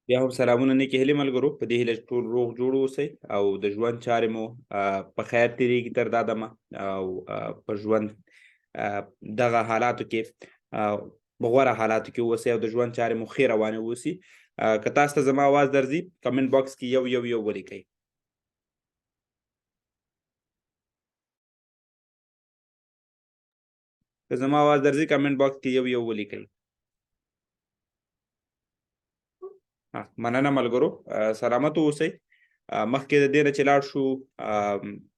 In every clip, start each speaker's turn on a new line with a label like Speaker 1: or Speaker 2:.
Speaker 1: بیا هم سلامونه نیکې هیلې ملګرو، په دې هیله چې ټول روغ جوړ اوسئ او د ژوند چارې مو په خیر تېرېږي تر دا دمه او په ژوند دغه حالاتو کې په غوره حالاتو کې اوسئ او د ژوند چارې مو ښې روانې واوسي. که تاسو ته زما اواز درځي کمنټ باکس کې یو یو یو ولیکئ. که زما اواز درځي کمنټ باکس کې یو یو ولیکئ. مننه ملګرو، سلامت اوسئ. مخکې د دې نه چې لاړ شو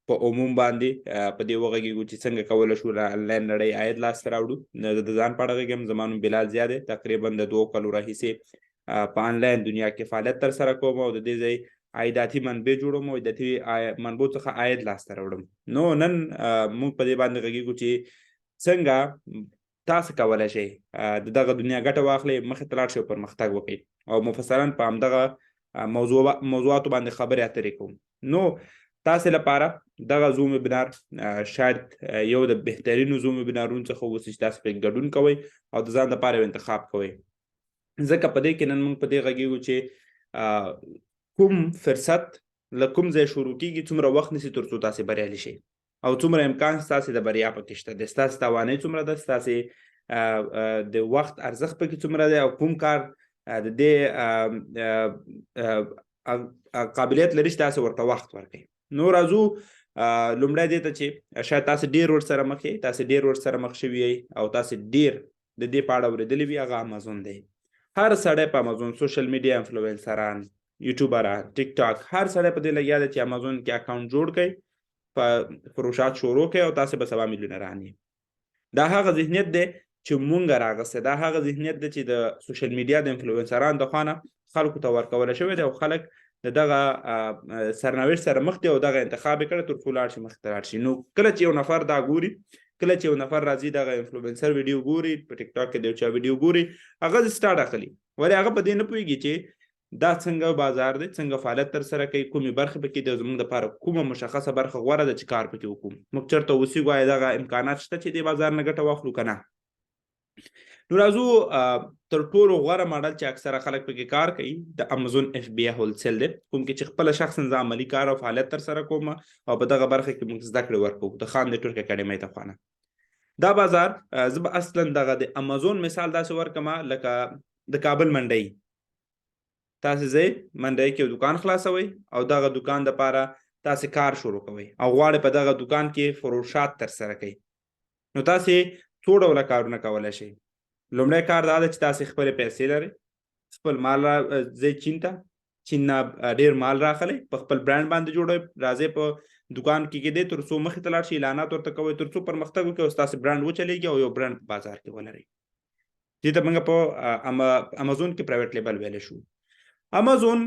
Speaker 1: په عموم باندې په دې وغږیږو چې څنګه کولی شو د انلاین نړۍ عاید لاسته راوړو. د ځان په اړه غږیم. زما نوم بلال زیا دی. تقریبا د 2 کالو راهیسې په انلاین دنیا کې فعالیت ترسره کوم او د دې ځای عایداتي منبع جوړوم او عایداتي منبعو څخه عاید لاسته راوړم. نو نن موږ په دې باندې غږیږو چې څنګه تاسو کولی شئ د دغه دنیا ګټه واخلئ، مخې ته لاړ شئ او پرمختګ وکړئ او مفصلا په همدغه موضوعاتو باندې خبرې اترې کوم. نو تاسو لپاره دغه زوم ویبینار شاید یو د بهترینو زوم ویبینارونو څخه اوسي چې تاسو پرې ګډون کوئ او د ځان لپاره یو انتخاب کوئ. ځکه په دې کې نن موږ په دې غږیږو چې کوم فرصت له کوم ځای شروع کیږي، څومره وخت نیسي تر څو تاسو بریالي شئ او څومره امکان ستاسې د بریا پکې شته دی، ستاسې توانایي څومره ده، ستاسې د وخت ارزښت پکې څومره دی او کوم کار د دې قابلیت لري چې تاسو ورته وخت ورکړئ. نو راځو لومړی دې ته چې شاید تاسو ډېر ورسره مخ یئ، تاسو ډېر ورسره مخ شوي یئ او تاسو ډېر د دې په اړه اورېدلي وي، هغه امازون دی. هر سړی په امازون، سوشل میډیا انفلوئنسران، یوټیوبران، ټیک ټاک، هر سړی په دې لګیا دی چې امازون کې اکاونټ جوړ کړئ، په فروشات شروع کړئ او تاسو به سبا میلیونران یئ. دا هغه ذهنیت دی چې مونږ راغستی، دا هغه ذهنیت دی چې د سوشل میډیا د انفلوئنسرانو د خوا نه خلکو ته ورکولی شوی دی او خلک د دغه سرنوشت سره مخ دي او دغه انتخاب یې کړی تر څو لاړ شي مخکې ته لاړ شي. نو کله چې یو نفر دا ګوري، کله چې یو نفر راځي دغه انفلوئنسر ویډیو ګوري، په ټیک ټاک کې د یو چا ویډیو ګوري، هغه سټارټ اخلي، ولې هغه په دې نه پوهېږي چې دا څنګه بازار دی، څنګه فعالیت ترسره کوي، کومې برخې پکې د زموږ دپاره کومه مشخصه برخه غوره ده چې کار پکې وکړو. موږ چېرته اوسېږو، آیا دغه امکانات شته چې دې بازار نه ګټه واخلو که نه؟ نو راځو تر ټولو غوره ماډل چې اکثره خلک پکې کار کوي د امازون اف بی ای هولسیل دی، کوم کې چې خپله شخصا زه عملي کار او فعالیت ترسره کوم او په دغه برخه کې موږ زده کړې ورکوو د خان نیټورک اکاډمۍ ته خوا نه. دا بازار زه به اصلا دغه د امازون مثال داسې ورکړم لکه د کابل منډۍ. تاسې ځئ منډۍ کې یو دکان خلاصوئ او دغه دکان دپاره تاسې کار شروع کوئ او غواړئ په دغه دکان کې فروشات ترسره کوئ. نو تاسې څو ډوله کارونه کولی شئ. لومړی کار دا ده چې تاسې خپلې پیسې لرئ، خپل مال ځئ چین ته، چین نه ډېر مال راخلئ، په خپل برانډ باندې جوړوئ، راځئ په دکان کې ږدئ تر څو مخې ته لاړ شئ، اعلانات ورته کوئ تر څو پرمختګ وکړئ او ستاسې برانډ وچلېږي او یو برانډ په بازار کې ولرئ. دې ته موږ په امازون کې پرایویټ لیبل ویلی شو. امازون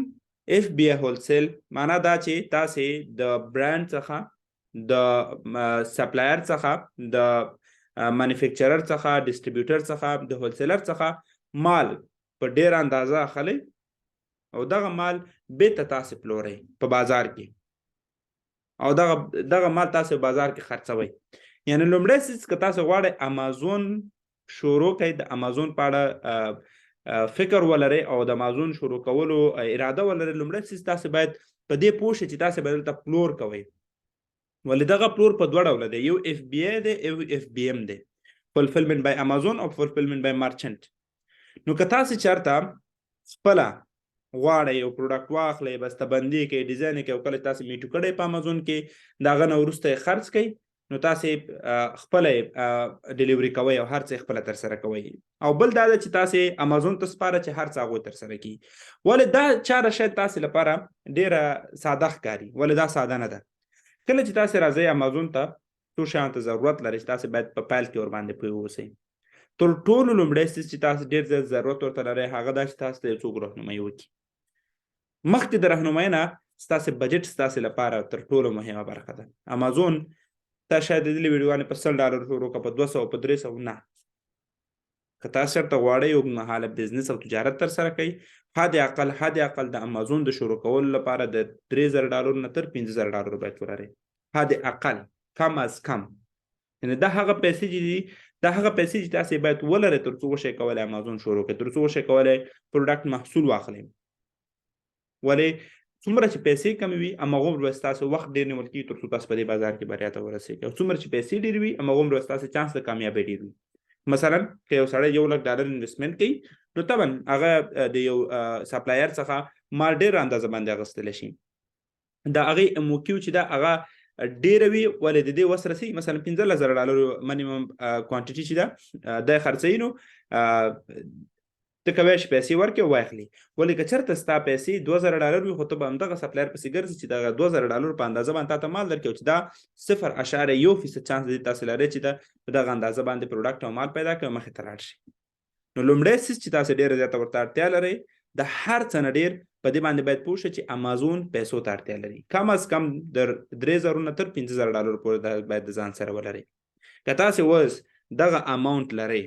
Speaker 1: اف بی ای هولسیل معنا دا چې تاسې د برانډ څخه، د سپلایر څخه، د مانیفیکچرر څخه، ډسټریبیوټر څخه، د هولسیلر څخه مال په ډېره اندازه اخلئ او دغه مال بېرته تاسې پلورئ په بازار کې او دغه مال تاسې په بازار کې خرڅوئ. یعنې لومړی څیز که تاسې غواړئ امازون شروع کړئ، د امازون په اړه فکر ولرئ او د امازون شروع کولو اراده ولرئ، لومړی څیز تاسې باید په دې پوه شئ چې تاسې به دلته پلور کوئ. ولې دغه پلور په 2 ډوله دی، یو اف بی ای دی، یو اف بی ام دی، فلفلمنٹ بای امازون او فلفلمنٹ بای مرچنټ. نو که تاسې چېرته خپله غواړئ یو پروډکټ واخلئ، بسته‌بندي کوئ، ډیزاین یې کوئ او کله چې تاسې میټو کړئ په امازون کې، د هغه نه وروسته یې خرڅ کوئ، نو تاسې خپله یې ډیلیوري کوئ او هر څه یې خپله ترسره کوئ. او بل دا ده چې تاسې امازون ته سپاره چې هر څه هغوی ترسره کړي. ولې دا چاره شاید تاسې لپاره ډېره ساده ښکاري، ولې دا ساده نه ده. کله چې تاسې راځئ امازون ته، څو شیانو ته ضرورت لرئ چې تاسې باید په پیل کې ورباندې پوه اوسئ. تر ټولو لومړی څیز چې تاسې ډېر زیات ضرورت ورته لرئ هغه دا چې تاسو ته یو څوک رهنمایي وکړي. مخکې د رهنمایۍ نه ستاسې بجټ ستاسې لپاره تر ټولو مهمه برخه ده. امازون تا شاید لیدلې ویډیوګانې په $100 شروع کړه، په 200 په 300 نه. که تاسو چېرته غواړئ اوږدمهاله بزنس او تجارت ترسره کوئ، حد اقل د امازون د شروع کولو لپاره د $3000 نه تر $50,000 باید ولرئ. حد اقل، کم از کم. یعنې دا هغه پیسې چې دي، دا هغه پیسې چې تاسې باید ولرئ تر څو وشئ کولی امازون شروع کړئ، تر څو وشئ کولی پروډکټ محصول واخلئ. ولې څومره چې پیسې کمې وي هماغومره به ستاسو وخت ډېر نیول کېږي تر څو تاسو په دې بازار کې بریا ته ورسېږئ او څومره چې پیسې ډېرې وي هماغومره به ستاسو چانس د کامیابۍ ډېر وي. مثلا که یو سړی $1,00,000 انویسټمنټ کوي نو طبعا هغه د یو سپلایر څخه مال ډېر اندازه باندې اخیستلی شي. د هغې موکیو چې ده هغه ډېره وي ولې د دې وس رسي مثلا $15,000 منیمم کوانټیټي چې ده د خرڅوي نو ته کولی شي پیسې ورکړې او واخلي. ولې که چېرته ستا پیسې $2,000 وي خو ته به همدغه سپلایر پسې ګرځې چې دغه $2,000 په اندازه باندې تا ته مال درکړي او چې دا 0.1% چانس د دې تاسې لرئ چې ده په دغه اندازه باندې پروډکټ او مال پیدا کړي او مخې ته لاړ شي. نو لومړی څیز چې تاسې ډېره زیاته ورته اړتیا لرئ د هر څه نه ډېر په دې باندې باید پوه شئ چې امازون پیسو ته اړتیا لري. کم از کم د $3,000 نه تر $15,000 پورې باید د ځان سره ولرئ. که تاسې اوس دغه اماونټ لرئ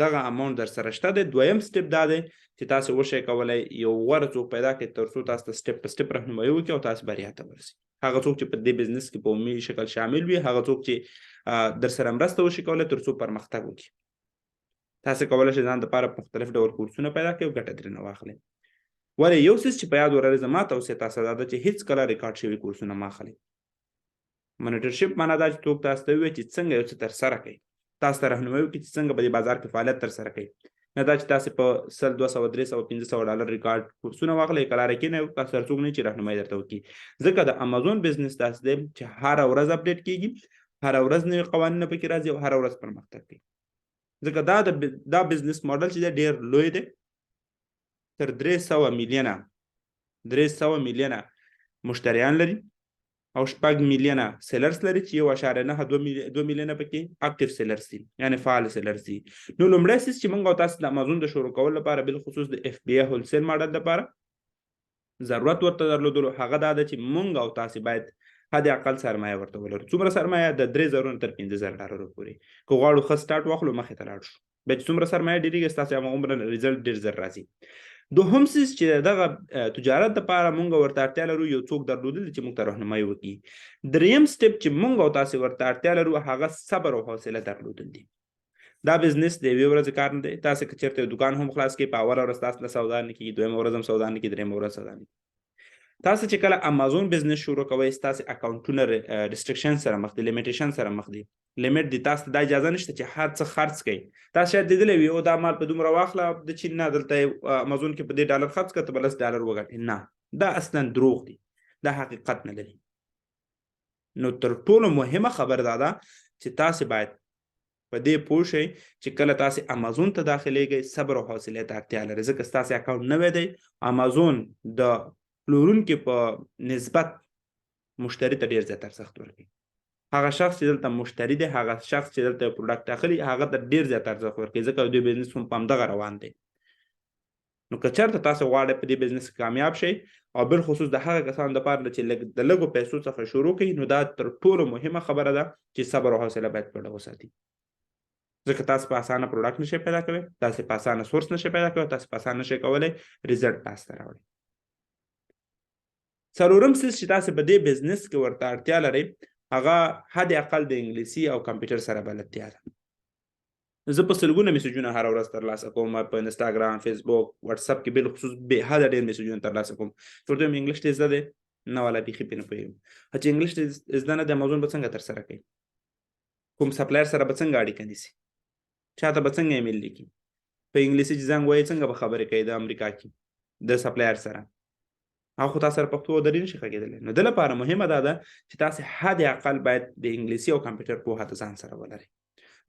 Speaker 1: دغه اماونټ در سره شته دی دویم سټپ دا دی چې تاسې وشئ کولی یو غوره څوک پیدا کړئ تر څو تاسو ته سټپ په سټپ رهنمایي وکړي او تاسو بریا ته ورسئ. هغه څوک چې په دې بزنس کې په عمومي شکل شامل وي هغه څوک چې در سره مرسته وشي کولی تر څو پرمختګ وکړي. تاسې کولی شئ ځان دپاره مختلف ډول کورسونه پیدا کړئ او ګټه ترېنه واخلئ. ولې یو څیز چې په یاد ولرئ زما توصیه تاسو دا ده چې هېڅکله ریکارډ شوي کورسونه مه اخلئ. منیټرشپ معنا دا چې څوک تاسو ته ووایي چې څنګه یو څه ترسره کړئ تاسو ته رهنمایي وکړي چې څنګه په دې بازار کې فعالیت ترسره کړئ. نه دا چې تاسې په $100 $200 $300 ریکارډ کورسونه واخلئ کلاره کښېنئ تاسو سره څوک نه چې رهنمایي درته وکړي. ځکه د امازون بزنس داسې دی چې هره ورځ اپډیټ کېږي هره ورځ نوي قوانین پکې راځي او هره ورځ پرمختګ کوي. ځکه دا بزنس ماډل چې دی ډېر لوی دی تر 300 میلیونه مشتریان لري او 6 میلیونه سیلرز لري چې 1.9 میلیونه پکې اکټیو سیلرز دي یعنی فعال سیلرز دي. نو لومړی څیز چې موږ او تاسو د امازون د شروع کولو لپاره بالخصوص د FBA هولسیل ماډل لپاره ضرورت ورته درلودلو هغه دا ده چې موږ او تاسو باید حد اقل سرمایه ورته ولرو. څومره سرمایه د $3,000 تر $15,000 پورې که غواړو ښه سټارټ واخلو مخې ته لاړ شو. بیا چې څومره سرمایه ډېرېږي ستاسې هماغومره ریزلټ ډېر زر راځي. دوهم څیز چې دغه تجارت دپاره موږ ورته اړتیا لرو یو څوک درلودل چې موږ ته رهنمایي وکړي. دریم سټپ چې موږ او تاسې ورته اړتیا لرو هغه صبر او حوصله درلودل دي. دا بزنس د یوې ورځې کار نه دی. تاسې که چېرته یو دوکان هم خلاص کړئ په اوله ورځ تاسو نه سودا نه کېږي دویمه ورځ هم سودا نه کېږي دریمه ورځ سودا نه کېږي. تاسو چې کله امازون بزنس شروع کوئ ستاسې اکاونټونه ریسټرکشن سره مخ دي لیمیټیشن سره مخ دي. لیمیټ دي تاسو ته دا اجازه نشته چې هر څه خرڅ کړئ. تاسو شاید لیدلی وي او دا مال په دومره واخله د چین نه دلته امازون کې په دې $1 خرڅ کړه ته به $10 وګټې. نه دا اصلا دروغ دي دا حقیقت نه لري. نو تر ټولو مهمه خبر دا ده چې تاسو باید په دې پوه شئ چې کله تاسو امازون ته داخليږئ صبر او حوصله ته اړتیا لري. ځکه ستاسو اکاونټ نوی دی امازون د پلورونکي په نسبت مشتری ته ډېر زیات ارزښت ورکوي. هغه شخص چې دلته مشتری دی هغه شخص چې دلته پروډکټ اخلي هغه ته ډېر زیات ارزښت ورکوي ځکه دوی بزنس هم په همدغه روان دی. نو که چېرته تاسو غواړئ په دې بزنس کې کامیاب شئ او بالخصوص د هغه کسانو دپاره چې د لږو پیسو څخه شروع کوي نو دا تر ټولو مهمه خبره ده چې صبر او حوصله باید په ډله وساتي. ځکه تاسو په اسانه پروډکټ نشئ پیدا کولی تاسو په اسانه سورس نشئ پیدا کولی تاسو په اسانه نشئ کولی ریزلټ لاسته راوړئ. څلورم څیز چې تاسو په دې بزنس کې ورته اړتیا لرئ هغه حد اقل د انګلیسي او کمپیوټر سره بلدتیا ده. زه په سلګونه میسجونه هره ورځ ترلاسه کوم په انسټاګرام فیسبوک واتساپ کې بالخصوص بې حده ډېر میسجونه ترلاسه کوم. ورته وایم انګلیش ته زده دی نه والا بیخي پرې نه پوهېږم. چې انګلیش ته زده نه دی امازون به څنګه ترسره کوي کوم سپلایر سره به څنګه اړیکه نیسي چاته به څنګه ایمیل لیکي په انګلیسي چې زنګ وایي څنګه به خبرې کوي د امریکا کې د سپلایر سره هغه خو تاسو سره پښتو ودرې نشي غږېدلی. نو د لپاره مهمه دا ده چې تاسو حد اقل باید د انګلیسي او کمپیوټر پوهه د ځان سره ولرئ.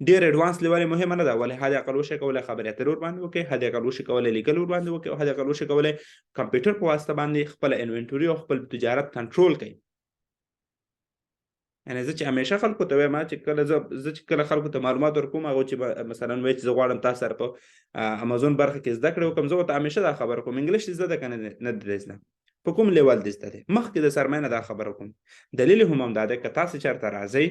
Speaker 1: ډېر ایډوانس لیول مهمه نه ده ولې حد اقل وشئ کولی خبرې اترې ورباندې وکړئ حد اقل وشئ کولی لیکل ورباندې وکړئ او حد اقل وشئ کولی کمپیوټر په واسطه باندې خپله انوینټوري او خپل تجارت کنټرول کړئ. یعنې زه چې همیشه خلکو ته وایم چې کله زه چې کله خلکو ته معلومات ورکوم هغه چې مثلا وایي چې زه غواړم تاسو سره په امازون برخه کې زده کړې وکړم زه ورته همیشه دا خبره کوم انګلیش زده ده که نه دی زده په کوم لیول دې زده دی مخکې د سرمایې نه دا خبره کوم. دلیل هم همدا دی که تاسو چېرته راځئ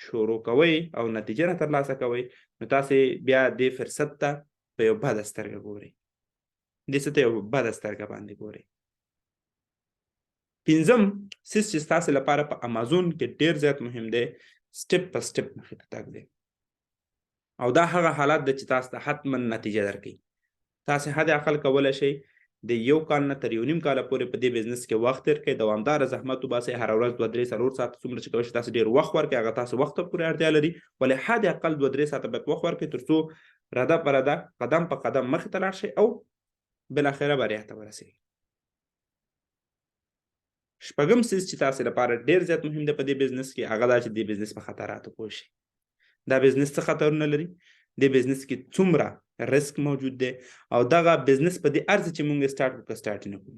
Speaker 1: شروع کوئ او نتیجه نه ترلاسه کوئ نو تاسې بیا دې فرصت ته په یو بده سترګه ګورئ دې څه ته یو بده سترګه باندې ګورئ. پنځم څیز چې ستاسې لپاره په امازون کې ډېر زیات مهم دی سټپ په سټپ مخې ته تګ دی او دا هغه حالت دی چې تاسو ته حتما نتیجه درکوي. تاسې حد اقل کولی شئ د 1 کال نه تر 1.5 کاله پورې په دې بزنس کې وخت تیر کړئ، دوامداره زحمت وباسئ، هره ورځ 2 3 4 ساعته څومره چې کولی شئ تاسو ډېر وخت ورکړئ، هغه تاسو وخت ته پورې اړتیا لري، ولې حد اقل 2 3 ساعته باید وخت ورکړئ تر څو رده په رده قدم په قدم مخې ته لاړ شئ او بالاخره بریا ته ورسېږئ. شپږم څیز چې تاسو لپاره ډېر زیات مهم دی په دې بزنس کې هغه دا چې دې بزنس په خطراتو پوه شئ. دا بزنس څه خطرونه لري؟ دې بزنس کې څومره ریسک موجود دی او دغه بزنس په دې ارزه چې مونږ سټارټ وکړو سټارټ نه کړو.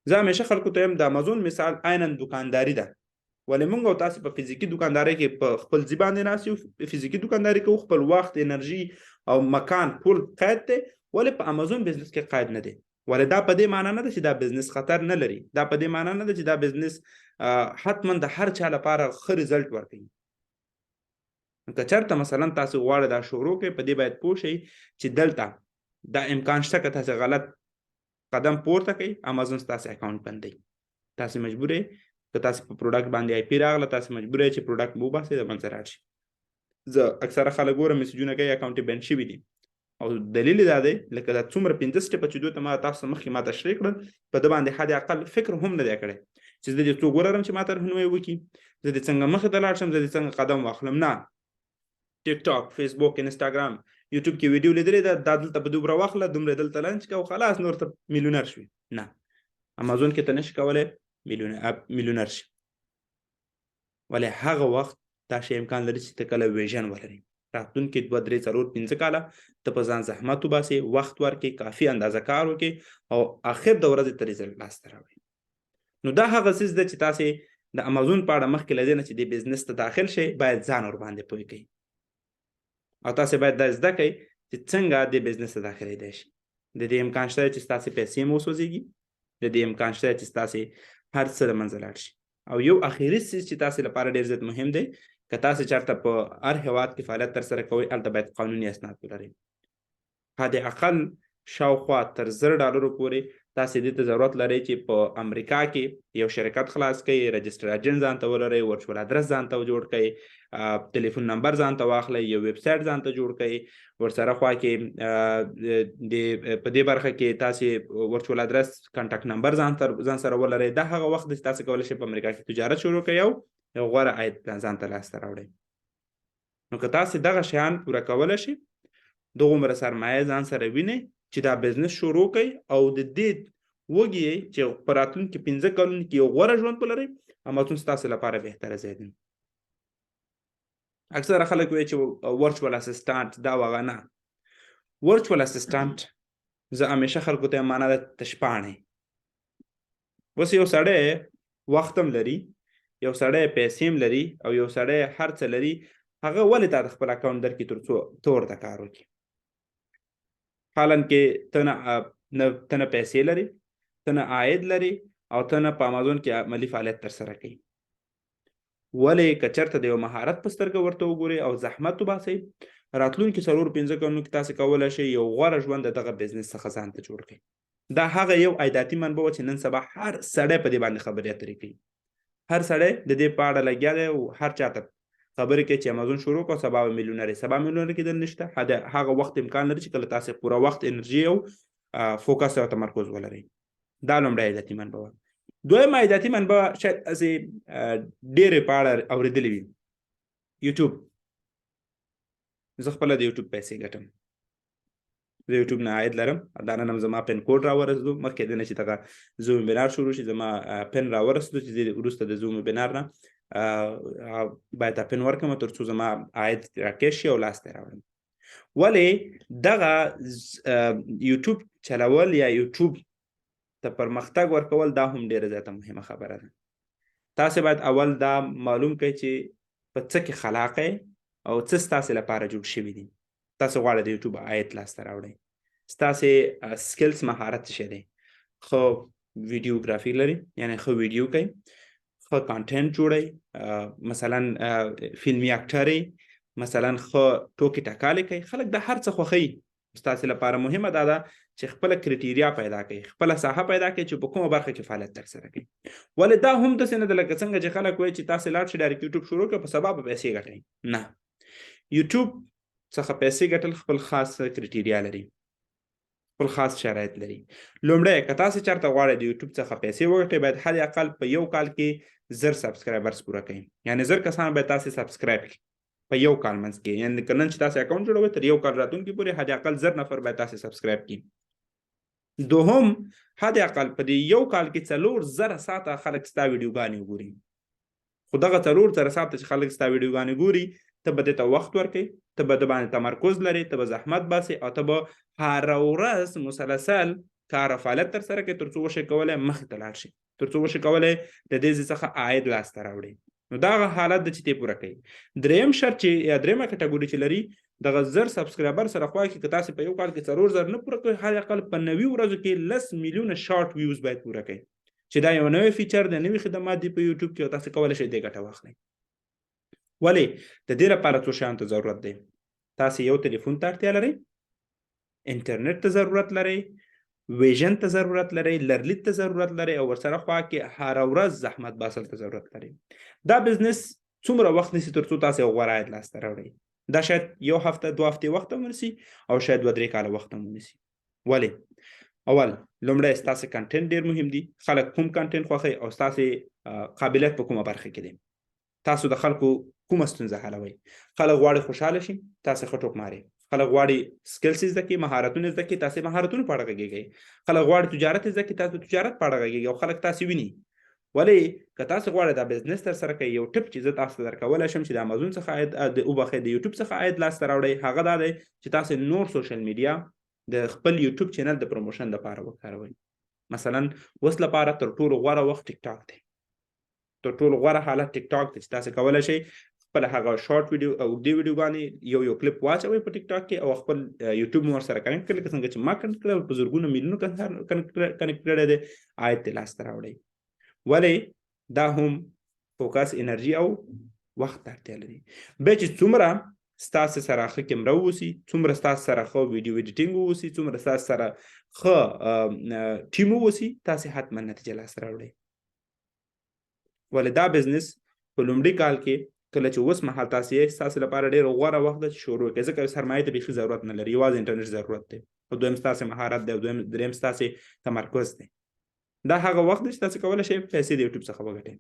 Speaker 1: زه همیشه خلکو ته وایم د امازون مثال عیناً دکانداري ده، ولې مونږ او تاسو په فزیکي دکاندارۍ کې په خپل ځای باندې ناست یو، فزیکي دکانداري کوو، خپل وخت، انرژي او مکان ټول قید دی، ولې په امازون بزنس کې قید نه دی. ولې دا په دې معنی نه ده چې دا بزنس خطر نه لري، دا په دې معنی نه ده چې دا بزنس حتما د هر چا لپاره ښه ریزلټ ورکوي. که چېرته مثلا تاسو غواړئ دا شروع کړئ، په دې باید پوه شئ چې دلته دا امکان شته که تاسو غلط قدم پورته کوئ امازون ستاسو اکاونټ بندوي. تاسو مجبور یې که تاسو په پروډکټ باندې آی پی راغله، تاسو مجبور یې چې پروډکټ مو وباسئ د منځه لاړ شي. زه اکثره خلک ګورم میسجونه کوي اکاونټ یې بند شوي دي او دلیل دا دی لکه دا څومره 15 سټیپه چې دوی ته ما تاسو مخکې ما تشریح کړل، په ده باندې حد اقل فکر هم نه دی کړی چې زه دې څوک ولرم چې ما ته رهنمایي وکړي، زه دې څنګه مخې ته لاړ شم، زه دې څنګه قدم واخلم. نه، ټیک ټاک، فیسبوک، انسټاګرام، یوټیوب کې ویډیو لیدلې ده، دا دلته په دومره واخله، دومره دلته لنچ کوه، خلاص نور ته میلیونر شوي. نه، امازون کې ته نشي کولی میلیونر شي، ولې هغه وخت دا شی امکان لري چې ته کله ویژن ولري، راتلونکي 2 3 4 5 کاله ته په ځان زحمت وباسې، وخت ورکړې، کافي اندازه کار وکړې او آخر د ورځې ته ریزلټ لاسته راوړې. نو دا هغه څیز ده چې تاسې د امازون په اړه مخکې له دې نه چې دې بزنس ته داخل شئ باید ځان ورباندې پوه کړئ او تاسې باید دا زده کړئ چې څنګه دې بزنس ته داخلېدی شي. د دې امکان شته چې ستاسې پیسې هم وسوځېږي، د دې امکان شته چې ستاسې هر څه له منځه لاړ شي. او یو اخري څیز چې تاسې لپاره ډېر زیات مهم دی، که تاسې چېرته په هر هېواد کې فعالیت ترسره کوئ هلته باید قانوني اسناد ولرئ. حد اقل شاوخوا تر $1000 پورې تاسې دې ته ضرورت لرئ چې په امریکا کې یو شرکت خلاص کړئ، رجسټر ایجنټ ځان ته ولرئ، ورچوال ادرس ځان ته جوړ کړئ، ټلیفون نمبر ځان ته واخلئ، یو ویب سایټ ځان ته جوړ کړئ، ورسره خوا کې په دې برخه کې تاسې ورچوال ادرس، کانټاکټ نمبر ځان سره ولرئ. دا هغه وخت دی چې تاسې کولی شئ په امریکا کې تجارت شروع کړئ او یو غوره عاید ځان ته لاسته راوړئ. نو که تاسې دغه شیان پوره کولی شئ، دغومره سرمایه ځان سره وینئ چې دا بزنس شروع کړئ او د دې وږي یئ چې په راتلونکي 15 کلونو کې یو غوره ژوند ولرئ، امازون ستاسې لپاره بهتره ځای دی. اکثره خلک وایي چې ورچوال اسسټانټ دا وغه نه. ورچوال اسسټانټ زه همیشه خلکو ته معنا ده تشپاڼې. اوس یو سړی وخت هم لري، یو سړی پیسې هم لري او یو سړی هر څه لري، هغه ولې تا د خپل اکاونټ درکړي تر څو ته ورته کار وکړي. حالا کې ته نه پیسې لري، ته نه عاید لري او ته نه په امازون کې عملي فعالیت ترسره کوي. ولې که چېرته د یو مهارت په سترګه ورته وګورئ او زحمت وباسئ، راتلونکي 4-5 کلونو کې تاسې کولی شئ یو غوره ژوند د دغه بزنس څخه ځان ته جوړ کړئ. دا هغه یو عایداتي منبع وه چې نن سبا هر سړی په دې باندې خبرې اترې کوي، هر سړی د دې په اړه لګیا دی او هر چاته خبرې کوي چې امازون شروع کړو سبا به میلیونر یې. سبا میلیونر کېدل نشته، هغه وخت امکان لري چې کله تاسې پوره وخت، انرژي او فوکس او تمرکز ولرئ. دا لومړی عایداتي منبع وه. دویم عایداتي منبع شاید هسې ډېرې په اړه اورېدلې وي، یوټیوب. زه خپله د یوټیوب پیسې ګټم، د یوټیوب نه عاید لرم. دا نن هم زما پن کوډ راورسېدو، مخکې د نه چې دغه زوم ویبینار شروع شي زما پن راورسېدو چې زه وروسته د زوم ویبینار نه باید دا پن ورکړم تر څو زما عاید راکېش شي او لاسته راوړم. ولې دغه یوټیوب چلول یا یوټیوب ته پرمختګ ورکول دا هم ډېره زیاته مهمه خبره ده. تاسې باید اول دا معلوم کړئ چې په څه کې خلاقه او څه ستاسې لپاره جوړ شوي دي. تاسې غواړئ د یوټیوب عاید لاسته راوړئ، ستاسې سکلز مهارت څه شی دی؟ ښه ویډیوګرافي لري، یعنې ښه ویډیو کوئ، ښه کانټینټ جوړئ، مثلا فلمي اکټر یې، مثلا ښه ټوکې ټکالې کوئ. خلک دا هر څه خوښوي. ستاسې لپاره مهمه دا ده چې خپله کرایټیریا پیدا کړئ، خپله ساحه پیدا کړئ چې په کومه برخه کې فعالیت ترسره کوئ. ولې دا هم داسې نه ده لکه څنګه چې خلک وایي چې تاسې لاړ شئ ډایرکټ یوټیوب شروع کړئ په سبا به پیسې ګټئ. نه، یوټیوب څخه پیسې ګټل خپل خاص کرایټیریا لري. خپل خاص شرایط لري. لومړی که تاسو چېرته غواړئ د یوټیوب څخه پیسې وګټئ باید حد اقل په یو کال کې 1000 سبسکرایبرز پوره کړئ، یعنې 1000 کسان باید تاسې سبسکرایب کړي په یو کال منځ کې، یعنې که نن چې تاسې اکاونټ جوړوئ تر یو کال راتلونکي پورې حد اقل 1000 نفر باید تاسې سبسکرایب کړي. دوهم حد اقل په دې یو کال کې 4000 ساعته خلک ستا ویډیوګانې وګوري. خو دغه 4000 ساعته چې خلک ستا ویډیوګانې ګوري ته به دې ته وخت ورکړې، ته به د باندې تمرکز لرې، ته به زحمت باسې او ته به هره ورځ مسلسل کار او فعالیت ترسره کړې تر څو وشئ کولی مخې ته لاړ شي، تر څو وشئ کولی د دې ځای څخه عاید لاسته راوړئ. نو دا هغه حالت ده چې ته پوره کوي. دریم شرط چې یا دریمه کټګوري چې لري دغه 1000 سبسکرایبر سره خوا کې که تاسې په یو کال کې 4000 نه پوره کوئ حد اقل په 90 ورځو کې 10 میلیونه شارټ ویوز باید پوره کوئ، چې دا یو نوی فیچر دی، نوي خدمات دي په یوټیوب کې او تاسې کولی شئ دې ګټه واخلئ. ولې د دې لپاره څو شیانو ته ضرورت دی؟ تاسې یو تلیفون ته اړتیا لرئ، انټرنیټ ته ضرورت لرئ، ویژن ته ضرورت لرئ، لرلید ته ضرورت لرئ او ورسره خوا کې هره ورځ زحمت باسل ته ضرورت لرئ. دا بزنس څومره وخت نیسي تر څو تاسې غوره عاید لاسته راوړئ؟ دا شاید یو هفته 2 هفتې وخت هم ونیسي او شاید 2-3 کاله وخت هم ونیسي. ولې؟ اول لومړی ستاسې کنټینټ ډېر مهم دي، خلک کوم کنټینټ خوښوي او ستاسې قابلیت په کومه برخه کې دی. تاسو د خلکو کومه ستونزه حلوئ؟ خلک غواړي خوشحاله شي، تاسې ښه ټوک مارئ. خلک غواړي سکلز زده کړي، مهارتونه زده کړي، تاسې مهارتونو په اړه غږیږئ. خلک غواړي تجارت زده کړي، تاسو تجارت په اړه غږیږئ او خلک تاسې ویني. ولې؟ که تاسې غواړئ دا بزنس ترسره کړئ، یو ټپ چې زه تاسو ته درکولی شم چې د امازون څخه عاید وبخښئ د یوټیوب څخه عاید لاسته راوړئ، هغه دا دی چې تاسې نور سوشل میډیا د خپل یوټیوب چینل د پروموشن لپاره وکاروئ. مثلا اوس لپاره تر ټولو غوره وخت ټیک ټاک دی، تر ټولو غوره حالت ټیک ټاک دی چې تاسې کولی شئ خپل هغه شارټ ویډیو او اوږدې ویډیوګانې یو کلیپ واچوئ په ټیک ټاک کې او خپل یوټیوب مو ورسره کنیکټ کړئ، لکه څنګه چې ما کنیکټ کړی په زرګونو میلیونو کسان کنیکټ کړی دی، عاید ترې لاسته راوړئ. ولې؟ دا هم فوکس، انرژي او وخت ته اړتیا لري. بیا چې څومره ستاسې سره ښه کیمره واوسي، څومره ستاسې سره ښه ویډیو ایډیټینګ واوسي، څومره ستاسې سره ښه ټیم واوسي، تاسې حتما نتیجه لاسته راوړئ. ولې دا بزنس په لومړي کال کې کله چې اوس مهال تاسې یې ستاسې لپاره ډېر غوره وخت ده چې شروع کړئ، ځکه سرمایې ته بیخي ضرورت نه لري، یوازې انټرنیټ ضرورت دی او دویم ستاسې مهارت دی او دریم ستاسې تمرکز دی. دا هغه وخت دی چې تاسې کولی شئ پیسې د یوټیوب څخه وګټئ.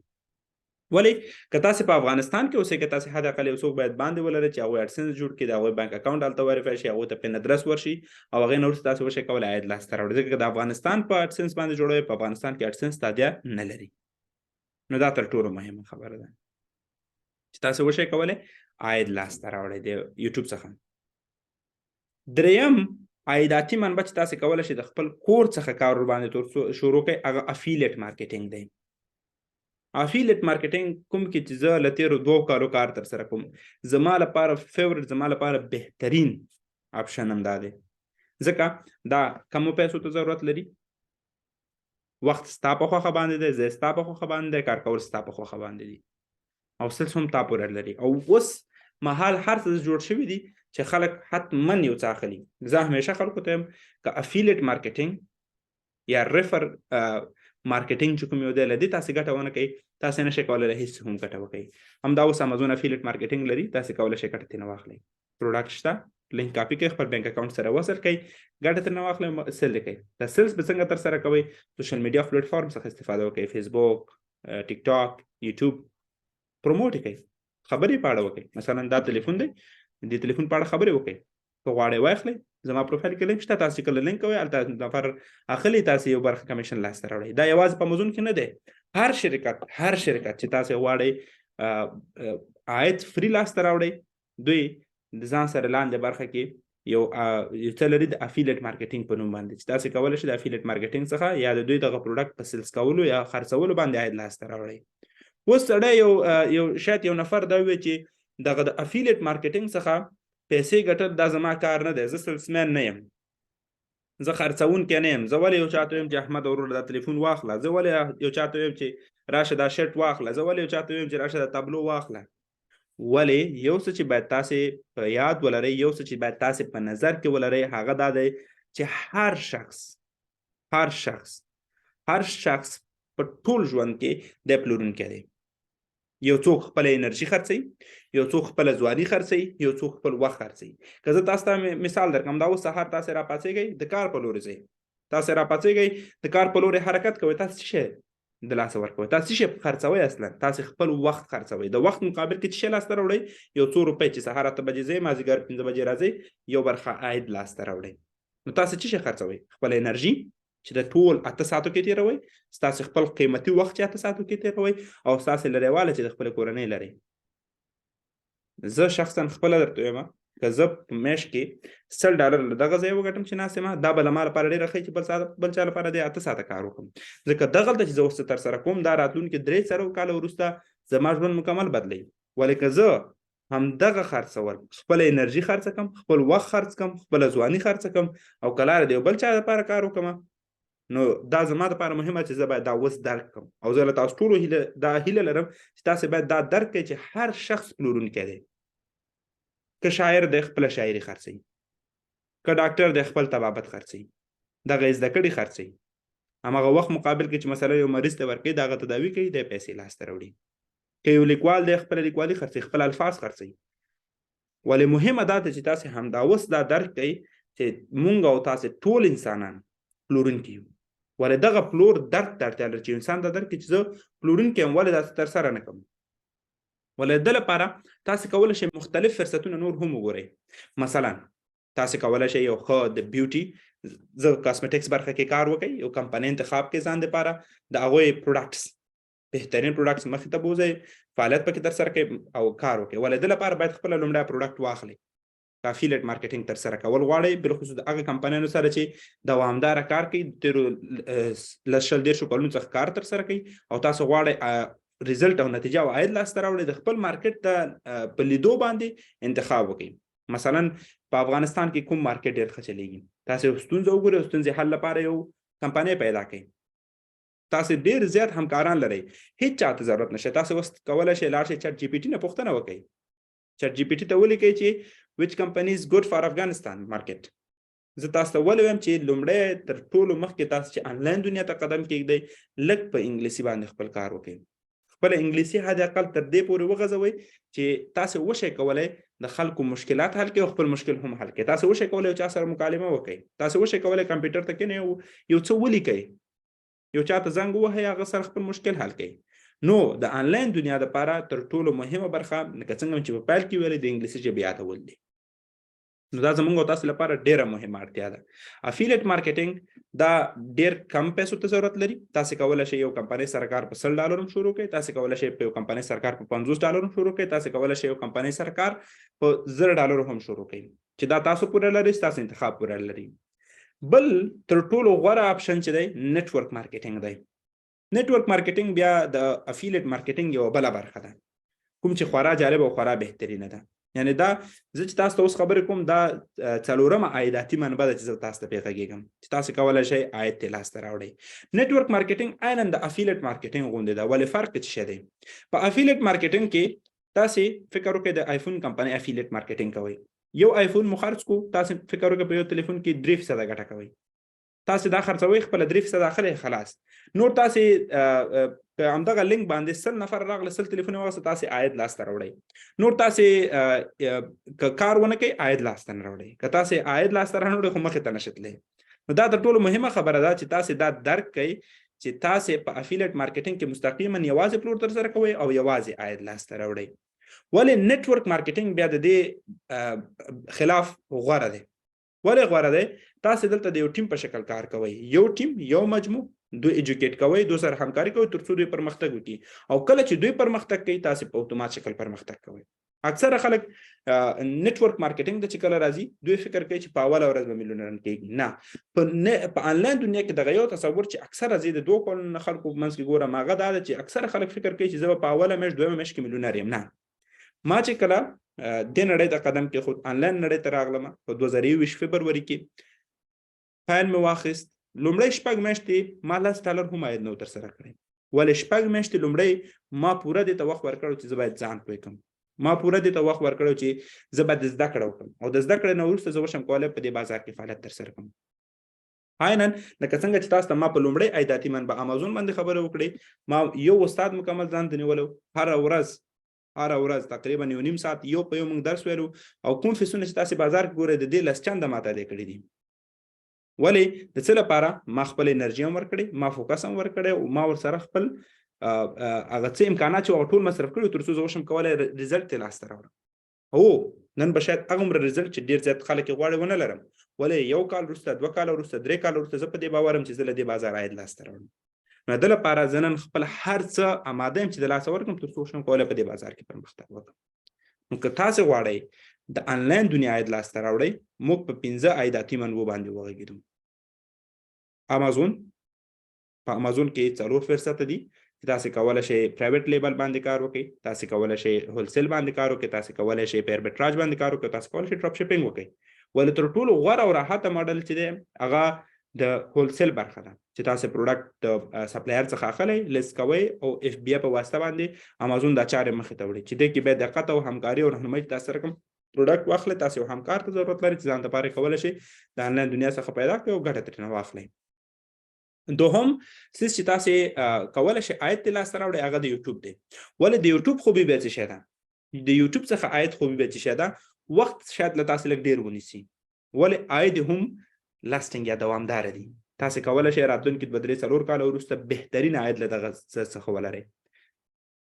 Speaker 1: ولې؟ که تاسې په افغانستان کې اوسئ، که تاسې حد اقل یو څوک باید باندې ولرئ چې هغوی اډسنس جوړ کړي، د هغوی بانک اکاونټ هلته وریفای شي، هغوی ته پن ادرس ورشي او هغې نه وروسته تاسې وشئ کولی عاید لاسته راوړئ. ځکه که د افغانستان په اډسنس باندې جوړوئ، په افغانستان کې اډسنس تادیه نه لري. نو دا تر ټولو مهمه خبره ده چې تاسې وشئ کولی عاید لاسته راوړئ د یوټیوب څخه. دریم عایداتي منبع چې تاسې کولی شئ د خپل کور څخه کار ورباندې شروع کړئ هغه افیلیټ مارکیټینګ دی. افیلیټ مارکیټینګ کوم کې چې زه له تېرو 2 کالو کار ترسره کوم، زما لپاره فیورټ، زما لپاره بهترین اپشن هم دا دی، ځکه دا کمو پیسو ته ضرورت لري، وخت ستا په خوښه باندې دی، ځای ستا په خوښه باندې دی، کار کول ستا په خوښه باندې دي او سلس هم تا پورې اړه لري. او اوس مهال هر څه جوړ شوي دي چې خلک حتما یو څه اخلي. زه همیشه خلکو ته یم که افیلیټ مارکیټینګ یا ریفر مارکیټینګ چې کوم یو دی له دې تاسې ګټه ونه کوئ، تاسې نه شئ کولی له هېڅ هم ګټه وکړئ. همدا اوس امازون افیلیټ مارکیټینګ لري، تاسې کولی شئ ګټه ترېنه واخلئ. پروډکټ شته، لینک کاپي کړئ، خپل بینک اکاونټ سره وصل کړئ، ګټه ترېنه واخلئ، سیل یې کړئ. دا سیلز به څنګه ترسره کوئ؟ سوشل میډیا پلیټ فارم څخه استفاده وکړئ، فیسبوک، ټیک ټاک، یوټیوب، پروموټ یې کړئ، خبرې په اړه وکړئ. مثلا دا تلیفون دی، د تلیفون په اړه خبرې وکړئ، که غواړئ واخلئ، زما پروفایل کې لینک شته، تاسې کله لینک کوئ هلته نفر اخلي، تاسې یو برخه کمیشن لاسته راوړئ. دا یوازې په امازون کې نه دی، هر شرکت چې تاسې غواړئ عاید فری لاسته راوړئ، دوی د ځان سره لاندې برخه کې یو څه لري د افیلیټ مارکیټینګ په نوم باندې، چې تاسې کولی شئ د افیلیټ مارکیټینګ څخه یا د دوی دغه پروډکټ په سیلز کولو یا خرڅولو باندې عاید لاسته راوړئ. اوس سړی یو شاید یو نفر دا ووایي چې دغه د افیلیټ مارکیټینګ څخه پیسې ګټل دا زما کار نه دی، زه سیلسمین نه یم، زه خرڅونکی نه یم، زه ولې یو چاته وایم چې احمد وروره دا تلیفون واخله، زه ولې یو چاته وایم چې راشه دا شرټ واخله، زه ولې یو چاته وایم چې راشه دا تابلو واخله. ولې؟ یو څه چې باید تاسې په یاد ولرئ، یو څه چې باید تاسې په نظر کې ولرئ، هغه دا دی چې هر شخص په ټول ژوند کې دی پلورونکی دی. یو څوک خپل انرژي خرڅوي، یو څوک خپل ځواني خرڅوي، یو څوک خپل وخت خرڅوي. که زه تاسو ته مثال درکړم، دا اوس سهار تاسو راپاڅېږئ د کار په لورې ځئ، تاسو راپاڅېږئ د کار په لورې حرکت کوئ، تاسو څه شی د لاسه ورکوئ؟ تاسو څه شی خرڅوئ؟ اصلا تاسو خپل وخت خرڅوئ. د وخت مقابل کې څه شی لاسته راوړئ؟ یو څو روپۍ چې سهار 8 بجې ځئ، مازدیګر 5 بجې راځئ، یو برخه عاید لاسته راوړئ. نو تاسو څه شی خرڅوئ؟ خپل انرژي چې د ټول 8 ساعتو کې تیروئ، ستاسو خپل قیمتي وخت چې 8 ساعتو کې تیروئ، او ستاسو لرېواله چې د خپل کورنۍ لرئ. زه شخصا خپل درته وایم که زه په میاشت کې $100 له دغه ځای وګټم چې ناست یم، دا به له ما لپاره ډېره ښه چې بل چا لپاره دی 8 ساعته کار وکړم. ځکه دغلته چې زه اوس ترسره کوم دا راتلونکي 300 کاله وروسته زما ژوند مکمل بدلوي. ولې که زه همدغه خرڅول، خپل انرژي خرڅ کړم، خپل وخت خرڅ کړم، خپله ځواني خرڅ کړم، او که لاره د یو بل چا لپاره کار وکړم، نو دا زما دپاره مهمه چې زه باید دا اوس درک کړم. او زه له تاسو ټولو دا هیله لرم چې تاسو باید دا درک کړئ چې هر شخص پلورونکی دی. که شاعر دی خپله شاعري خرڅوي، که ډاکټر دی خپل طبابت خرڅوي، دغه زده کړې خرڅوي، همغه وخت مقابل کې چې مثلا یو مریض ته ورکوي، د هغه تداوي کوي، دی پیسې لاسته راوړي. که یو لیکوال دی خپله لیکوالي خرڅوي، خپل الفاظ خرڅوي. ولې مهمه دا ده چې تاسو همدا اوس دا درک کړئ چې مونږ او تاسو ټول انسانان پلورونکي یو. ولې دغه پلور درک ته اړتیا لري چې انسان دا درک کړي چې زه پلورونکی یم، ولې داسې ترسره نه کوم. ولې د لپاره تاسو کولی شئ مختلف فرصتونه نور هم وګورئ. مثلا تاسو کولی شئ یو ښه د بیوټي، زه کاسمیټکس برخه کې کار وکړئ، یو کمپنۍ انتخاب کړئ ځان دپاره، د هغوی پروډکټس، بهترین پروډکټس مخې ته بوځئ، فعالیت پکې ترسره کړئ او کار وکړئ. ولې د لپاره باید خپله لومړی پروډکټ واخلئ. که افیلیټ مارکیټینګ ترسره کول غواړئ، بالخصوص د هغه کمپنیانو سره چې دوامداره کار کوي، د تېرو 10-15 کلونو څخه کار ترسره کوي، او تاسو غواړئ ریزلټ او نتیجه او عاید لاسته راوړئ، د خپل مارکیټ ته په لیدو باندې انتخاب وکړئ. مثلا په افغانستان کې کوم مارکیټ ډېر ښه چلیږي، تاسو یو ستونزه وګورئ، او ستونزې حل لپاره یو کمپنۍ پیدا کړئ. تاسو ډېر زیات همکاران لرئ، هیڅ چاته ضرورت نشته. تاسو اوس کولی شئ لاړ شئ چټ جي پي ټي نه پوښتنه وکړئ. چټ جي پي ټي ته ولیکئ چې which company is good for Afghanistan market. زه تاسو ته ولې وایم چې لومړی تر ټولو مخکې تاسو چې آنلاین دنیا ته قدم کېږدئ، لږ په انګلیسي باندې خپل کار وکړئ. خپله انګلیسي حد اقل تر دې پورې وغځوئ چې تاسو وشئ کولی د خلکو مشکلات حل کړئ او خپل مشکل هم حل کړئ. تاسو وشئ کولی یو چا سره مکالمه وکړئ. تاسو وشئ کولی کمپیوټر ته کښېنئ، یو څه ولیکئ، یو چا ته زنګ ووهئ، هغه سره خپل مشکل حل کړئ. نو د آنلاین دنیا دپاره تر ټولو مهمه برخه، لکه څنګه چې په پیل کې ویلې، د انګلیسي ژبې یادول دي. نو دا زموږ او تاسو لپاره ډیره مهمه اړتیا ده. افیلیټ مارکیټینګ دا ډیر کم پیسو ته ضرورت لري. تاسو کولی شئ یو کمپنۍ سره کار په $100 هم شروع کړئ، تاسو کولی شئ په یو کمپنۍ سره کار په $50 هم شروع کړئ، تاسو کولی شئ یو کمپنۍ سره کار په $1000 هم شروع کړئ، چې دا تاسو پورې لري، تاسو انتخاب پورې لري. بل تر ټولو غوره اپشن چې دی نیټورک مارکیټینګ دی. نیټورک مارکیټینګ بیا د افیلیټ مارکیټینګ یو بله برخه ده، کوم چې خورا جالب او خورا بهترینه ده. یعنی دا زه چې تاسو ته اوس خبرې کوم، دا څلورمه عایداتي منبع ده چې زه تاسو ته پرې غږېږم چې تاسو کولی شئ عاید ترې لاسته راوړئ. نیټورک مارکیټینګ عینا د افیلیټ مارکیټینګ غوندې ده. ولې فرق څه شی دی؟ په افیلیټ مارکیټینګ کې تاسو فکر وکړئ د آیفون کمپنۍ افیلیټ مارکیټینګ کوئ، یو آیفون مو خرڅ کو، تاسو فکر وکړئ په یو تلیفون کې 3% ګټه کوئ، تاسو دا خرڅوئ، خپل 3% اخلئ، خلاص. نور تاسو په همدغه لینک باندې 100 نفر راغله، 100 تلیفون واغسته، تاسو عاید لاسته راوړئ. نور تاسو که کار ونه کوئ، عاید لاسته نه راوړئ. که تاسو عاید لاسته راوړئ خو مخې ته نشئ تللی. نو دا تر ټولو مهمه خبره ده چې تاسو دا درک کړئ چې تاسو په افیلیټ مارکیټینګ کې مستقیما یوازې پلور ترسره کوئ او یوازې عاید لاسته راوړئ. ولې نیټورک مارکیټینګ بیا د دې خلاف غوره دی؟ ولې غوره دی؟ تاسو دلته د یو ټیم په شکل کار کوئ، یو ټیم، یو مجموع، دوی ایجوکیټ کوئ، دوی سره همکاري کوئ تر څو دوی پرمختګ وکړي، او کله چې دوی پرمختګ کوي تاسو په اتومات شکل پرمختګ کوئ. اکثره خلک نیټورک مارکیټینګ د چې کله راځي دوی فکر کوي چې په اوله ورځ به میلیونران کېږي. نه، په آنلاین دنیا کې دغه یو تصور چې اکثره زه د 2 کلونو خلکو په منځ کې ګورم، هغه دا ده چې اکثره خلک فکر کوي چې زه به په اوله میاشت، دویمه میاشت کې میلیونر یم. نه، ما چې کله د نړۍ ته قدم کېښود، آنلاین نړۍ ته راغلم په 2021 فبروري کې، پیل مې واخیست. لومړی 6 میاشتې ما $10 هم عاید نه و ترسره کړی. ولې 6 میاشتې لومړی ما پوره دې ته وخت ورکړی چې زه باید ځان پوه کړم، ما پوره دې ته وخت ورکړی چې زه باید زده کړه وکړم، او د زده کړې نه وروسته زه وشم کولی په دې بازار کې فعالیت ترسره کړم. عیناً لکه څنګه چې تاسو ته ما په لومړی عایداتي منبع امازون باندې خبرې وکړې، ما یو استاد مکمل ځان ته نیولو، هر ورځ تقریبا 1.5 ساعت یو په یو موږ درس ویلو، او کوم فیسونه چې تاسو بازار کې ګورئ د دې لس چنده ماته دې کړی دي. ولې د څه لپاره؟ ما خپل انرژي هم ورکړې، ما فوکس هم ورکړی، او ما ورسره خپل هغه څه امکانات چې ټول مصرف کړي تر څو زه وشم کولی ریزلټ یې لاسته راوړم. هو نن به شاید هغومره ریزلټ چې ډېر زیات خلک یې غواړي ونه لرم، ولې 1 کال وروسته 2 کاله وروسته 3 کاله وروسته زه په دې باورم چې زه له دې بازار عاید لاسته راوړم. نو د لپاره زه نن خپل هر څه آماده یم چې د لاسه ورکړم تر څو وشم کولی په دې بازار کې پرمختګ وکړم. نو که تاسو غواړئ د انلاین دنیا عاید لاسته راوړئ، موږ په 15 عایداتي منبعو باندې وغږېدو. په امازون کې 4 فرصته دي چې تاسو کولی شئ پرایویټ لیبل باندې کار وکړئ، تاسو کولی شئ هولسیل باندې کار وکړئ، تاسو کولی شئ په اربیټراج باندې کار وکړئ، تاسو کولی شئ ډراپ شپینګ وکړئ. ولې تر ټولو غوره او راحته ماډل چې دی هغه د هولسیل برخه ده، چې تاسو پروډکټ د سپلایر څخه اخلئ، لیست کوئ او اف بی په واسطه باندې امازون دا چارې مخې ته وړي، چې دې کې باید دقت او همکاري او رهنمایي تاسو سره کوم پروډکټ واخلئ، تاسو یو همکار ته ضرورت لري چې ځان لپاره کولی شئ د انلاین دنیا څخه پیدا کړئ او ګټه ترېنه واخلئ. دوهم څیز چې تاسو کولی شئ عاید ترې لاسته راوړئ هغه د یوټیوب دی. ولې د یوټیوب خوبي بیا څه شی ده؟ د یوټیوب څخه عاید خوبي بیا څه شی ده؟ وخت شاید له تاسو لږ ډېر ونیسي، ولې عاید هم لاستینګ یا دوامداره دي. تاسو کولی شئ راتلونکي 2-3-4 کاله وروسته بهترین عاید له دغه څخه ولرئ.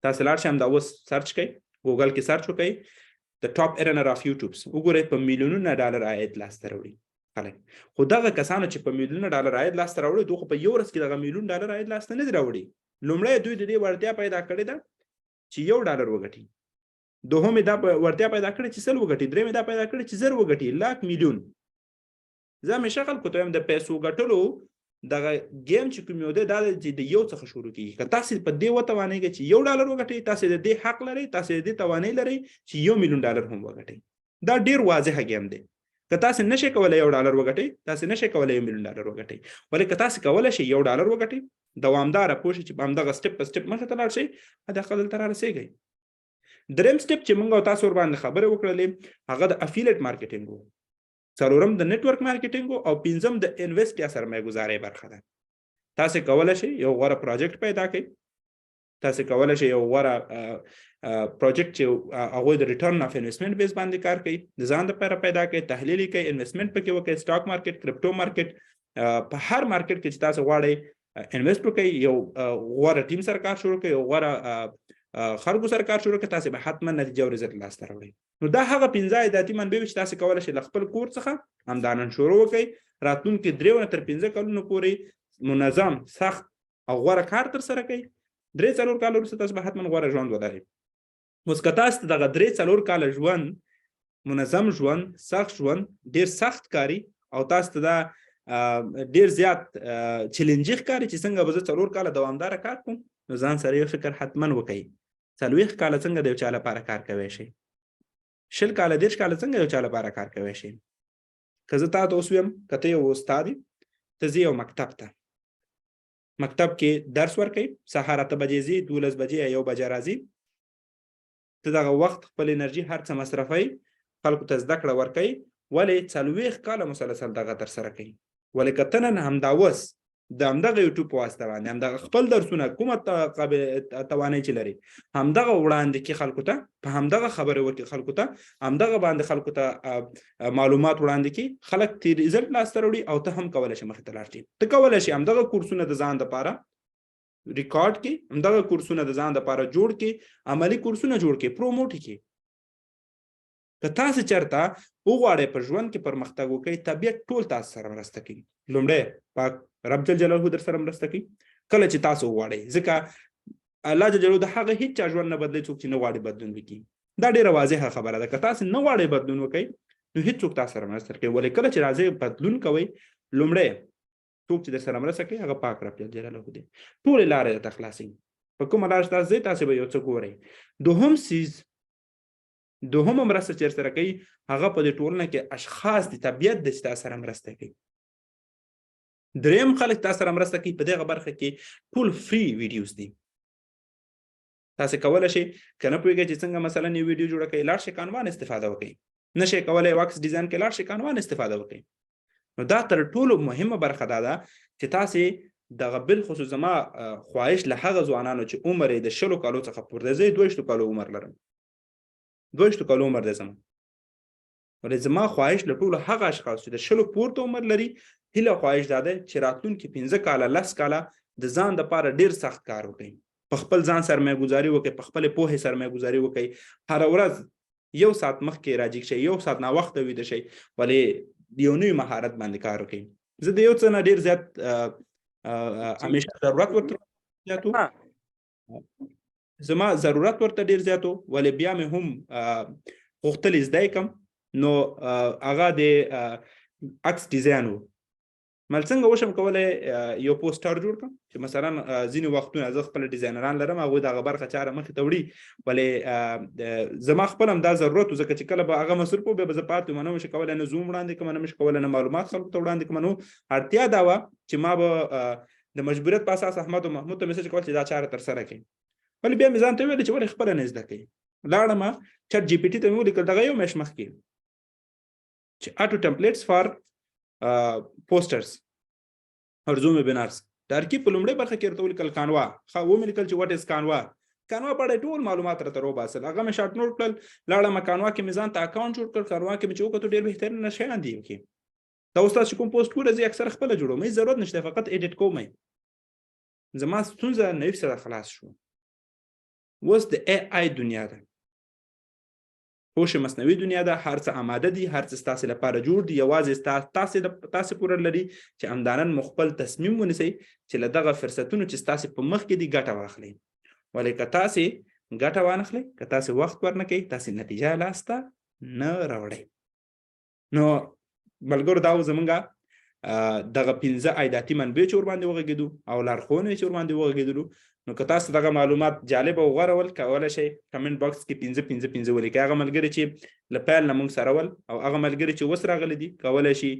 Speaker 1: تاسو لاړ شئ همدا اوس سرچ کړئ، ګوګل کې سرچ وکړئ د ټاپ ارنر اف یوټیوبس، وګورئ په میلیونونو ډالر عاید لاسته راوړي خلک. خو دغه کسانو چې په میلیونونو ډالر عاید لاسته راوړي دوی خو په یو ورځ کې دغه میلیون ډالر عاید لاسته نه دي راوړي. لومړی دوی د دې وړتیا پیدا کړې ده چې $1 وګټي، دوهم یې دا وړتیا پیدا کړې چې 100 وګټي، درېیم یې دا پیدا کړې چې 1000 وګټي، لاک میلیون. زه همیشه خلکو ته وایم د پیسو ګټلو دغه گیم چې کوم یو دی دا د یو څخه شروع کېږي. که تاسو په دې وتوانېږئ چې $1 وګټئ، تاسو د دې حق لرئ، تاسو د دې توانایي لرئ چې $1 میلیون هم وګټئ. دا ډېر واضحه گیم دی. که تاسو نشئ کولی $1 وګټئ، تاسو نشئ کولی $1 میلیون وګټئ. ولې که تاسو کولی شئ $1 وګټئ، دوامداره پوه شئ چې په همدغه سټپ په سټپ مخې ته لاړ شئ، حداقل دلته رارسېږئ. دریم سټپ چې موږ او تاسو ورباندې خبرې وکړلې هغه د افیلیټ مارکیټینګ و، څلورم د نیټورک مارکیټینګ او پنځم د انویسټ یا سرمایه ګزارۍ برخه ده. تاسو کولی شئ یو غوره پروجیکټ پیدا کړئ، تاسو کولی شئ یو غوره پروجیکټ چې هغوی د ریټرن اف انویسټمنټ بیس باندې کار کوي د ځان لپاره پیدا کړئ، تحلیل یې کړئ، انویسټمنټ پکې وکړئ، سټاک مارکیټ، کرپټو مارکیټ، په هر مارکیټ کې چې تاسو غواړئ انویسټ وکړئ، یو غوره ټیم سره کار شروع کړئ، یو غوره خلکو سره کار شروع کړئ، تاسو به حتما نتیجه او رزلټ لاسته راوړئ. نو دا هغه 15 عایداتي منبع چې تاسو کولی شئ له خپل کور څخه همدا نن شروع وکړئ، راتلونکي 3 تر 15 کلونو پورې منظم، سخت او غوره کار ترسره کړئ. 3-4 کاله وروسته تاسو به حتما غوره ژوند ولرئ. اوس که تاسو دغه 3-4 کاله ژوند، منظم ژوند، سخت ژوند ډېر سخت کاري او تاسو ته دا ډېر زیات چیلنجي ښکاري چې څنګه به زه 4 کاله دوامداره کار کوم، نو ځان سره یو فکر حتما وکړئ. 40 کاله څنګه د یو چا لپاره کار کوی شئ؟ 20 کاله 30 کاله څنګه یو چا لپاره کار کوی شئ؟ که زه تا ته اوس ویم که ته یو استاد یې، ته ځې یو مکتب ته، مکتب کې درس ورکوي، سهار 8 بجې ځي، 12 بجې یا 1 بجه راځي، ته دغه وخت خپل انرژي هر څه مصرفوي، خلکو ته زده کړه ورکوي. ولې 40 کاله مسلسل دغه ترسره کوي. ولې که ته نن همدا اوس د همدغه یوټیوب په واسطه باندې همدغه خپل درسونه کومه توانایي چې لري همدغه وړاندې کې خلکو ته په همدغه خبرې وکړي، خلکو ته همدغه باندې خلکو ته معلومات وړاندې کړي، خلک ترې رزلټ لاسته راوړي او ته هم کولی شې مخې ته لاړ شې. ته کولی شې همدغه کورسونه د ځان دپاره ریکارډ کړي، همدغه کورسونه د ځان دپاره جوړ کړي، عملي کورسونه جوړ کړي، پروموټ یې کړي. که تاسو چېرته وغواړئ په ژوند کې پرمختګ وکړئ، طبیعت ټول تاسو سره مرسته کوي. لومړی پاک رب جل جلاله در سره مرسته کوي کله چې تاسو وغواړئ، ځکه الله جل جلاله د هغه هیڅ چا ژوند نه بدلوي څوک چې نه غواړي بدلون وکړي. دا ډېره واضحه خبره ده. که تاسو نه غواړئ بدلون وکړئ نو هیڅوک تاسو سره مرسته کوي. ولې کله چې راځئ بدلون کوئ، لومړی څوک چې در سره مرسته کوي هغه پاک رب جل جلاله دی. ټولې لارې درته خلاصوي. په کومه لار چې تاسو ځئ تاسو به یو څه ګورئ. دوهمه مرسته چې سره کوي هغه په دې ټولنه کې اشخاص دي، طبیعت د چې تاسو سره مرسته کوي. دریم خلک تاسو سره مرسته کوي په دغه برخه کې ټول فری ویډیوز دي. تاسو کولی شئ که نه پوهېږئ چې څنګه مثلا یو ویډیو جوړه کړئ، لاړ شئ کانوان استفاده وکړئ. نه شئ کولی واکس ډیزاین کې، لاړ شئ کانوان استفاده وکړئ. نو دا تر ټولو مهمه برخه ده چې تاسې دغه بالخصوص زما خواهش له هغه ځوانانو چې عمر یې د 20 کالو څخه پورته، زه 22 کالو عمر لرم، 22 کالو عمر دی زما. ولې زما خواهش له ټولو هغه اشخاص چې د 20 پورته عمر لري، هیله خواهش دا ده چې راتلونکي 15 کاله 10 کاله د ځان دپاره ډېر سخت کار وکړئ، په خپل ځان سرمایه‌ګذاري وکړئ، په خپلې پوهې سرمایه‌ګذاري وکړئ، هره ورځ 1 ساعت مخکې راجیګ شئ، 1 ساعت ناوخته ویده شئ، ولې یو نوي مهارت باندې کار وکړئ. زه د یو څه نه ډېر زیات همیشه ضرورت ورته زیات و، زما ضرورت ورته ډېر زیات و، ولې بیا مې هم غوښتل زده یې کړم. نو هغه د عکس ډیزاین و. مل څنګه وشم کولی یو پوسټر جوړ کړم چې مثلا ځینې وختونه زه خپل ډیزاینران لرم، هغوی دغه برخه چاره مخې ته وړي، ولې زما خپل هم دا ضرورت و، ځکه چې کله به هغه مصروف و بیا به زه پاتې وم، نه مشم کولی نه زوم وړاندې کړم، نه مشم کولی نه معلومات خلکو ته وړاندې کړم. نو اړتیا دا وه چې ما به د مجبوریت په اساس احمد او محمود ته میسج کول چې دا چاره ترسره کړئ. ولې بیا مې ځان ته وویل چې ولې خپله نه زده کوئ. لاړم چټ جي پي ټي ته مې ولیکل دغه یو میاشت مخکې چې auto templates for posters or Zoom webinars. ترکیب په لومړۍ برخه کې ورته ولیکل کانوا، ومې لیکل چې what is کانوا. کانوا په اړه ټول معلومات راته وباسل، هغه مې شارټ نوټ کړل، لاړم کانوا کې مې ځان ته اکاونټ جوړ کړ، کانوا کې مې چې وکتل ډېر بهترینه شیان دي کې. دا اوس تاسو چې کوم پوسټ ګورئ زه اکثر خپله جوړوم، هېڅ ضرورت نشته، فقط ایډیټ کوم. زما ستونزه نوي سره خلاص شو. اوس د اے آی دنیا ده، هوش مصنوعي دنیا ده، هر څه آماده دي، هر څه ستاسې لپاره جوړ دي، یوازې تاسې پورې لري چې همدانن مو خپل تصمیم ونیسئ چې له دغه فرصتونو چې ستاسې په مخ کې دي ګټه واخلئ. ولې که تاسې ګټه وانخلئ، که تاسې وخت ورنه کوئ، تاسې نتیجه لاسته نه راوړئ. نو ملګرو دا و زمونږ دغه 15 عایداتي منبع چې ورباندې وغږېدو او لارښوونې چې ورباندې وغږېدلو. نو که تاسو دغه معلومات جالب او غوره ول، کولی شئ کمنټ باکس کې 15 ولیکئ. هغه ملګري چې له پیل نه موږ سره ول او هغه ملګري چې اوس راغلي دي کولی شي